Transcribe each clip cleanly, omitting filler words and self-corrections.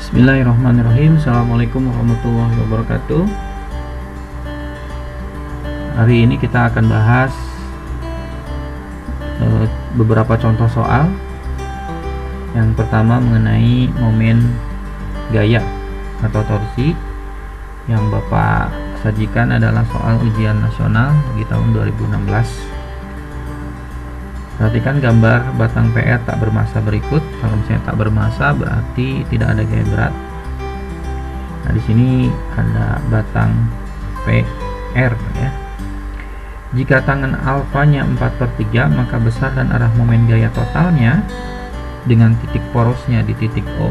Bismillahirrahmanirrahim. Assalamualaikum warahmatullahi wabarakatuh. Hari ini kita akan bahas beberapa contoh soal. Yang pertama mengenai momen gaya atau torsi. Yang Bapak sajikan adalah soal ujian nasional di tahun 2016. Perhatikan gambar batang PR tak bermassa berikut. Kalau misalnya tak bermassa berarti tidak ada gaya berat. Nah, di sini ada batang PR ya. Jika tangan alfanya 4/3, maka besar dan arah momen gaya totalnya dengan titik porosnya di titik O.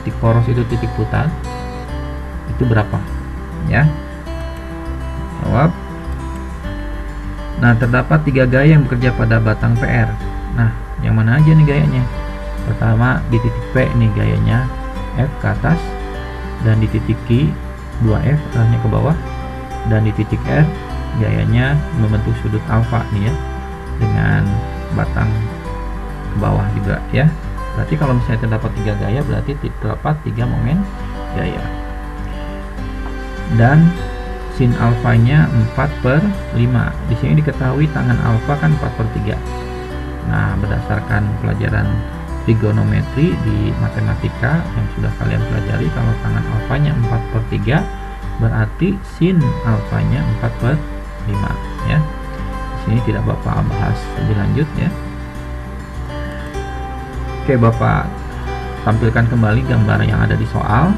Titik poros itu titik putar. Itu berapa? Ya. Jawab. Nah, terdapat 3 gaya yang bekerja pada batang PR. Nah, yang mana aja nih gayanya? Pertama, di titik P nih gayanya F ke atas, dan di titik Q 2F arahnya ke bawah, dan di titik R gayanya membentuk sudut alfa nih ya, dengan batang ke bawah juga ya. Berarti kalau misalnya terdapat 3 gaya, berarti terdapat 3 momen gaya. Dan sin alfanya 4/5. Di sini diketahui tangan alfa kan 4/3. Nah, berdasarkan pelajaran trigonometri di matematika yang sudah kalian pelajari, kalau tangan alfanya 4/3 berarti sin alfanya 4/5 ya. Di sini tidak Bapak bahas lebih lanjut ya. Oke, Bapak tampilkan kembali gambar yang ada di soal.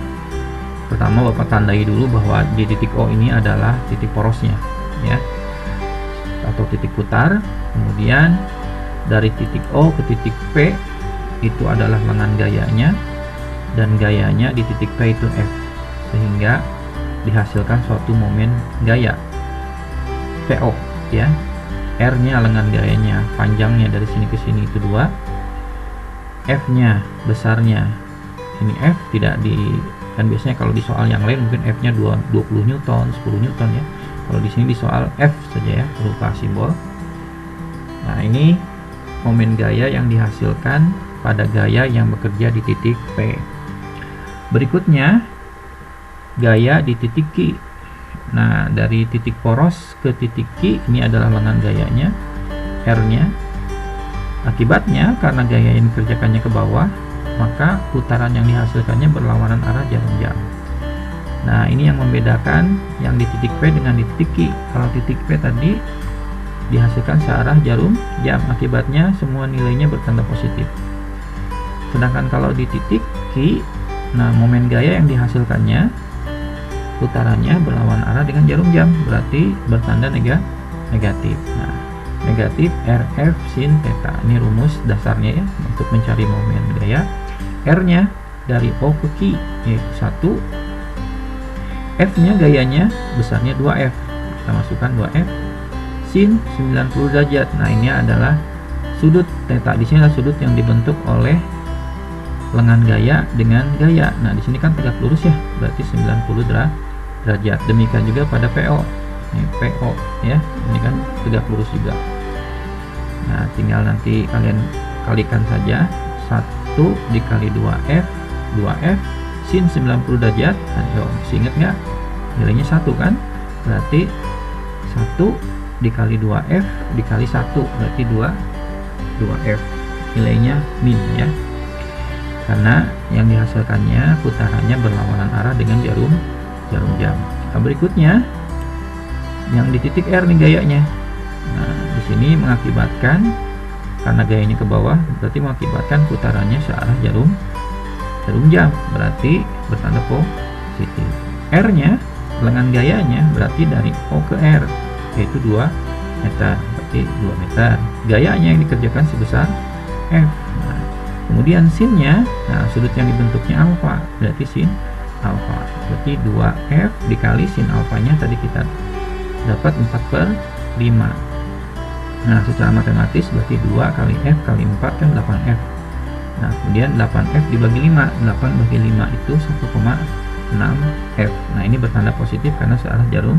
Pertama, Bapak tandai dulu bahwa di titik O ini adalah titik porosnya ya, atau titik putar. Kemudian dari titik O ke titik P itu adalah lengan gayanya, dan gayanya di titik P itu F, sehingga dihasilkan suatu momen gaya PO ya. R nya lengan gayanya, panjangnya dari sini ke sini itu 2. F nya besarnya, ini F tidak di, kan biasanya kalau di soal yang lain mungkin F nya 20 Newton, 10 Newton ya. Kalau di sini di soal F saja ya, berupa simbol. Nah, ini momen gaya yang dihasilkan pada gaya yang bekerja di titik P. Berikutnya gaya di titik Q. Nah, dari titik poros ke titik Q ini adalah lengan gayanya, R nya. Akibatnya karena gaya ini dikerjakannya ke bawah, maka putaran yang dihasilkannya berlawanan arah jarum jam. Nah, ini yang membedakan yang di titik P dengan di titik Q. Kalau titik P tadi dihasilkan searah jarum jam, akibatnya semua nilainya bertanda positif. Sedangkan kalau di titik Q, nah momen gaya yang dihasilkannya putarannya berlawanan arah dengan jarum jam, berarti bertanda negatif. Nah, negatif RF sin theta. Ini rumus dasarnya ya untuk mencari momen gaya. R nya dari O ke Q yaitu 1. F nya gayanya besarnya 2F. Kita masukkan 2F sin 90 derajat. Nah, ini adalah sudut theta. Di sini adalah sudut yang dibentuk oleh lengan gaya dengan gaya. Nah, di sini kan tegak lurus ya, berarti 90 derajat. Demikian juga pada PO. Ini PO ya, ini kan tegak lurus juga. Nah, tinggal nanti kalian kalikan saja 1 dikali 2F sin 90 derajat. Ayo, masih ingat nggak? Nilainya 1 kan? Berarti 1 dikali 2F dikali 1 berarti 2F. Nilainya min ya. Karena yang dihasilkannya putarannya berlawanan arah dengan jarum jam. Nah, berikutnya yang di titik R nih gayanya. Nah, di sini mengakibatkan karena gayanya ke bawah, berarti mengakibatkan putarannya searah jarum jam, berarti bertanda positif. R nya lengan gayanya berarti dari O ke R yaitu 2 meter, berarti 2 meter. Gayanya yang dikerjakan sebesar F. Nah, kemudian sinnya, nah sudut yang dibentuknya alfa, berarti sin alfa, berarti 2F dikali sin alfanya tadi kita dapat 4/5. Nah, secara matematis berarti 2 kali F kali 4 kan 8F. Nah, kemudian 8F dibagi 5, 8 bagi 5 itu 1,6F. Nah, ini bertanda positif karena searah jarum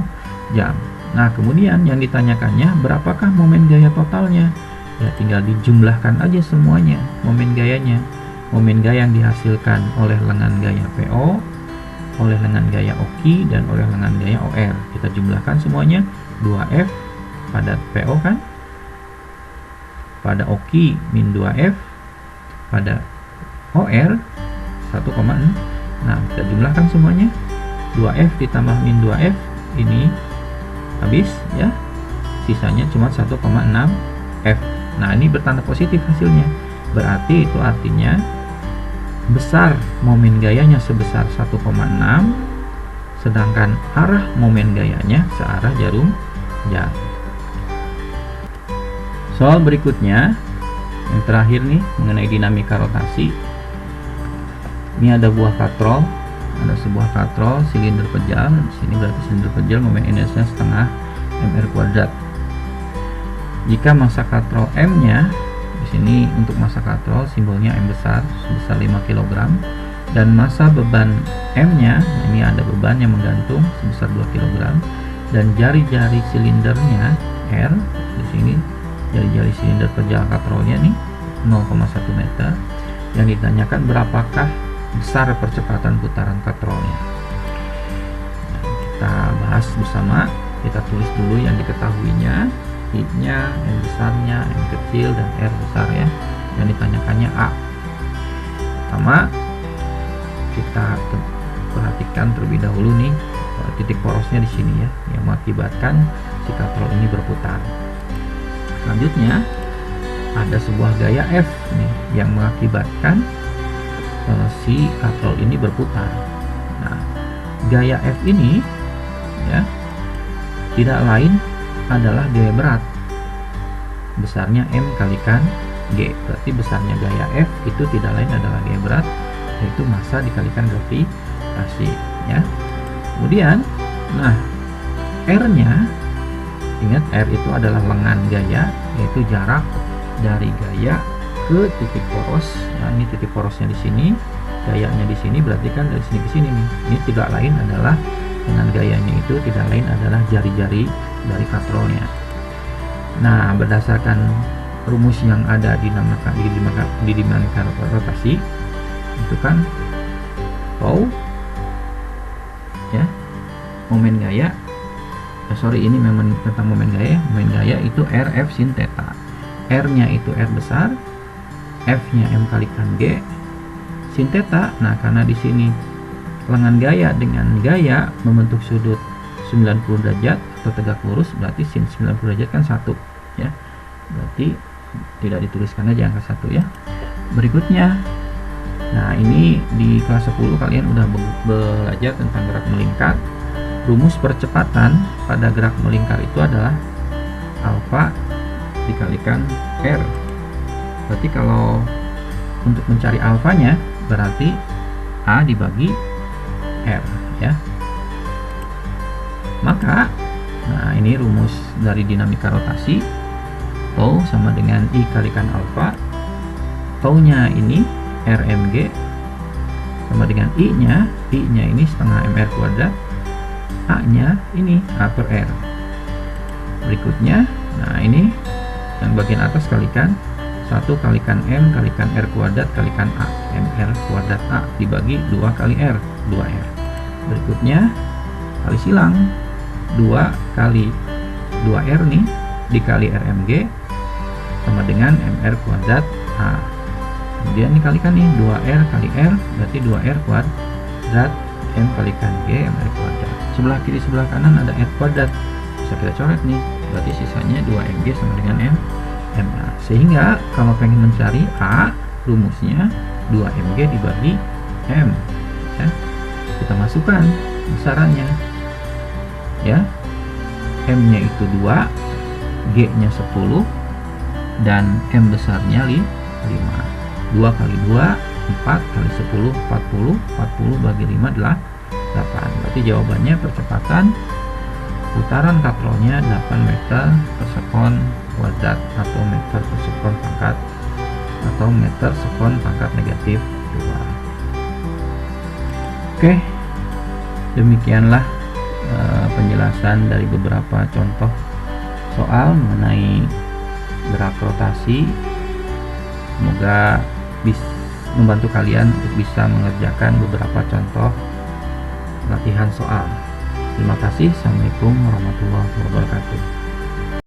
jam. Nah, kemudian yang ditanyakannya berapakah momen gaya totalnya? Ya, tinggal dijumlahkan aja semuanya momen gayanya. momen gaya yang dihasilkan oleh lengan gaya PO, oleh lengan gaya OQ, dan oleh lengan gaya OR. Kita jumlahkan semuanya, 2F pada PO kan, pada OQ min 2F, pada OR 1,6. Nah, kita jumlahkan semuanya, 2F ditambah min 2F, ini habis ya, sisanya cuma 1,6F. Nah, ini bertanda positif hasilnya, berarti itu artinya besar momen gayanya sebesar 1,6, sedangkan arah momen gayanya searah jarum jam. Soal berikutnya, yang terakhir nih, mengenai dinamika rotasi. Ini ada buah katrol, ada sebuah katrol silinder pejal. Di sini berarti silinder pejal momen inersinya setengah mr². Jika massa katrol M-nya, di sini untuk massa katrol simbolnya M besar, sebesar 5 kg, dan massa beban M-nya, ini ada beban yang menggantung sebesar 2 kg, dan jari-jari silindernya R, di sini jari-jari silinder pejal katrolnya nih 0,1 meter. Yang ditanyakan berapakah besar percepatan putaran katrolnya. Kita bahas bersama, kita tulis dulu yang diketahuinya. I-nya, M besarnya, M kecil, dan R besar ya. Yang ditanyakannya A. Pertama, kita perhatikan terlebih dahulu nih titik porosnya di sini ya, yang mengakibatkan si katrol ini berputar. Selanjutnya, ada sebuah gaya F nih yang mengakibatkan si katrol ini berputar. Nah, gaya F ini ya tidak lain adalah gaya berat, besarnya M kalikan G. Berarti besarnya gaya F itu tidak lain adalah gaya berat, yaitu massa dikalikan gravitasi ya. Kemudian, nah, R-nya, ingat R itu adalah lengan gaya, yaitu jarak dari gaya ke titik poros. Nah, ini titik porosnya di sini, gayanya di sini, berarti kan dari sini ke sini nih. Ini tidak lain adalah, dengan gayanya itu tidak lain adalah jari-jari dari katrolnya. Nah, berdasarkan rumus yang ada di dinamika rotasi, itu kan tau ya, momen gaya, ini memang tentang momen gaya. Momen gaya itu RF sin theta. R-nya itu R besar, F-nya M kalikan G, sin theta. Nah, karena di sini lengan gaya dengan gaya membentuk sudut 90 derajat atau tegak lurus, berarti sin 90 derajat kan 1 ya. Berarti tidak dituliskan aja angka 1 ya. Berikutnya, nah ini di kelas 10 kalian udah belajar tentang gerak melingkar. Rumus percepatan pada gerak melingkar itu adalah alfa dikalikan R. Berarti kalau untuk mencari alfanya, berarti A dibagi R ya. Maka, nah ini rumus dari dinamika rotasi. Tau sama dengan I kalikan alfa. Tau-nya ini RMG sama dengan I-nya ini setengah mr². A-nya ini A per R. Berikutnya, nah ini yang bagian atas kalikan 1 kalikan M kalikan R² kalikan A, mr² A dibagi 2 kali R, 2R. Berikutnya, kali silang 2 kali 2R nih dikali RMG sama dengan mr² A. Kemudian dikalikan nih 2R kali R, berarti 2R kuadrat M kalikan G mr². Sebelah kiri sebelah kanan ada R², bisa kita coret nih, berarti sisanya 2MG sama dengan MA. Sehingga kalau pengen mencari A, rumusnya 2MG dibagi M ya. Kita masukkan besarannya ya, M nya itu 2, G nya 10, dan M besarnya 5. 2 kali 2 4 kali 10 40, 40 bagi 5 adalah 8. Berarti jawabannya percepatan putaran katrolnya 8 meter per sekon kuadrat atau meter per sekon pangkat atau meter sekon pangkat negatif 2. Oke, demikianlah penjelasan dari beberapa contoh soal mengenai gerak rotasi. Semoga membantu kalian untuk bisa mengerjakan beberapa contoh latihan soal. Terima kasih. Assalamualaikum warahmatullahi wabarakatuh.